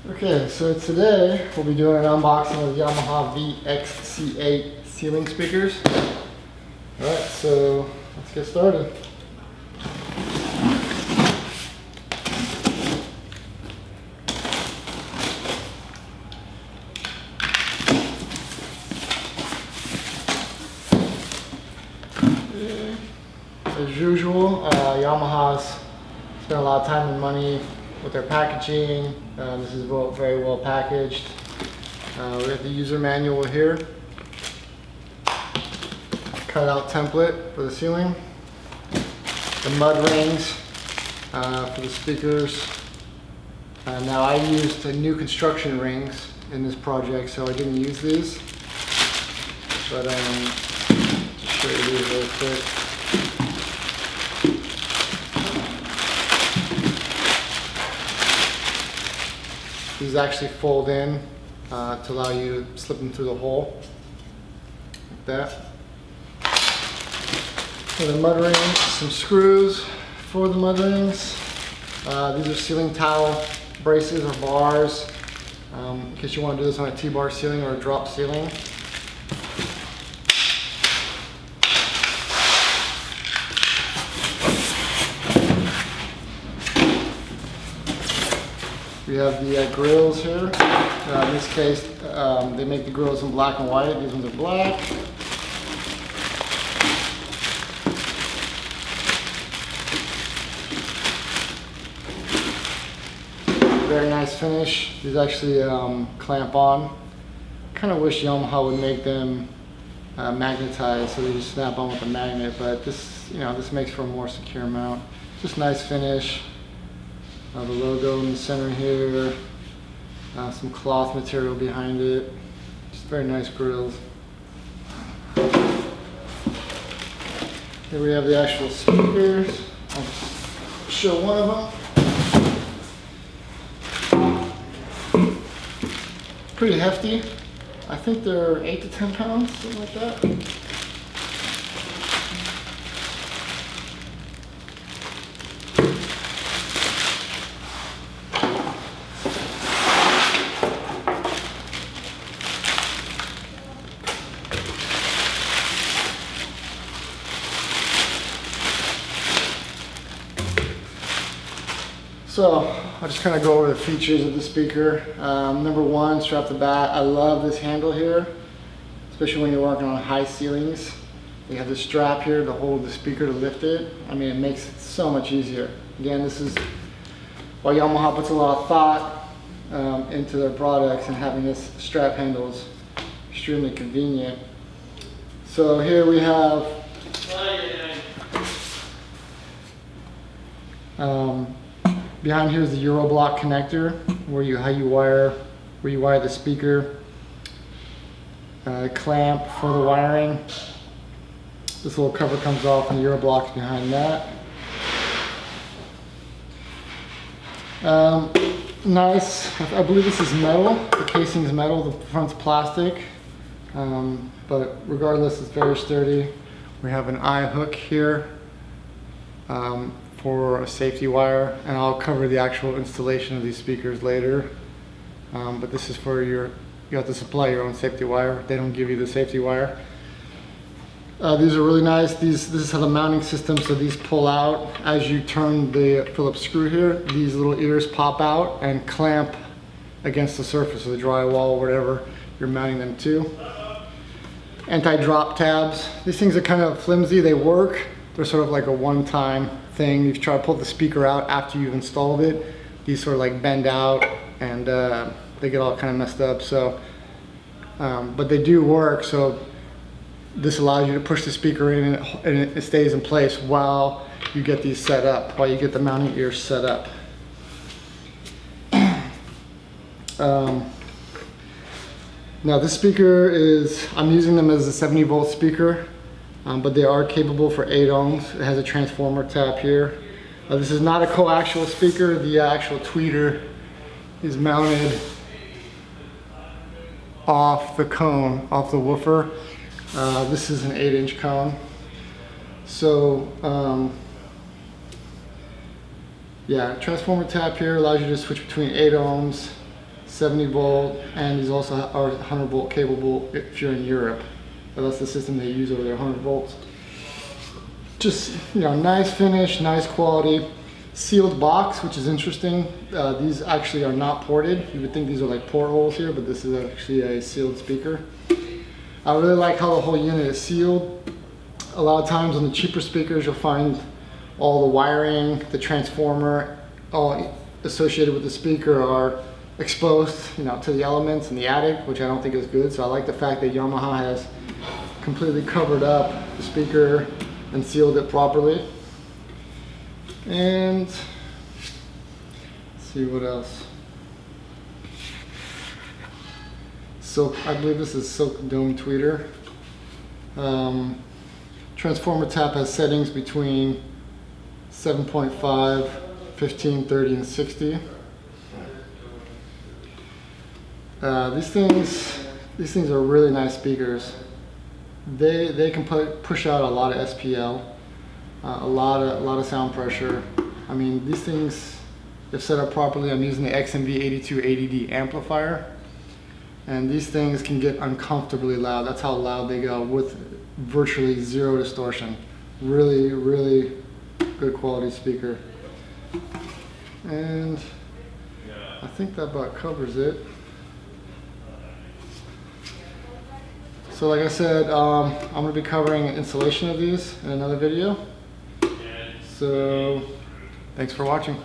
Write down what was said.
Okay, so today we'll be doing an unboxing of Yamaha VXC8 ceiling speakers. Alright, so let's get started. As usual, Yamaha's spent a lot of time and money with their packaging. This is very well packaged. We have the user manual here. Cut out template for the ceiling. The mud rings for the speakers. Now I used new construction rings in this project, so I didn't use these. But just show you these real quick. These actually fold in to allow you to slip them through the hole, like that. For the mud rings, some screws for the mud rings. These are ceiling towel braces or bars, in case you want to do this on a T-bar ceiling or a drop ceiling. We have the grills here. In this case, they make the grills in black and white. These ones are black. Very nice finish. These actually clamp on. Kind of wish Yamaha would make them magnetized so they just snap on with a magnet, but this, this makes for a more secure mount. Just nice finish. The logo in the center here, some cloth material behind it, just very nice grills. Here we have the actual speakers. I'll just show one of them. Pretty hefty. I think they're 8 to 10 pounds, something like that. So I'll just kind of go over the features of the speaker. Number one, strap the bat. I love this handle here, especially when you're working on high ceilings. You have the strap here to hold the speaker to lift it. I mean, it makes it so much easier. Again, this is why Yamaha puts a lot of thought into their products, and having this strap handle is extremely convenient. So here we have behind here is the Euro block connector, where you wire the speaker. Clamp for the wiring. This little cover comes off, and the Euro block's behind that. Nice. I believe this is metal. The casing is metal. The front's plastic. But regardless, it's very sturdy. We have an eye hook here. For a safety wire, and I'll cover the actual installation of these speakers later. But this is for you have to supply your own safety wire. They don't give you the safety wire. These are really nice. This is how the mounting system, so these pull out as you turn the Phillips screw here. These little ears pop out and clamp against the surface of the drywall or whatever you're mounting them to. Anti-drop tabs. These things are kind of flimsy. They work. They're sort of like a one-time thing. You try to pull the speaker out after you've installed it. These sort of like bend out, and they get all kind of messed up. So, but they do work. So this allows you to push the speaker in, and it stays in place while you get these set up, while you get the mounting ears set up. Now this speaker I'm using them as a 70-volt speaker. But they are capable for 8 ohms. It has a transformer tap here. This is not a coaxial speaker. The actual tweeter is mounted off the cone, off the woofer. This is an 8-inch cone. So Yeah, transformer tap here allows you to switch between 8 ohms 70 volt, and these also are 100 volt capable if you're in Europe. But that's the system they use over there, 100 volts. Just, you know, nice finish, nice quality. Sealed box, which is interesting. These actually are not ported. You would think these are like portholes here, but this is actually a sealed speaker. I really like how the whole unit is sealed. A lot of times on the cheaper speakers, you'll find all the wiring, the transformer, all associated with the speaker are exposed, you know, to the elements in the attic, which I don't think is good. So I like the fact that Yamaha has completely covered up the speaker and sealed it properly. And let's see what else. Silk, I believe this is silk dome tweeter. Transformer tap has settings between 7.5, 15, 30, and 60. These things are really nice speakers. They can push out a lot of SPL, a lot of sound pressure. I mean, these things, if set up properly, I'm using the XMV8280D amplifier, and these things can get uncomfortably loud. That's how loud they go with virtually zero distortion. Really, really good quality speaker. And I think that about covers it. So like I said, I'm going to be covering installation of these in another video. So thanks for watching.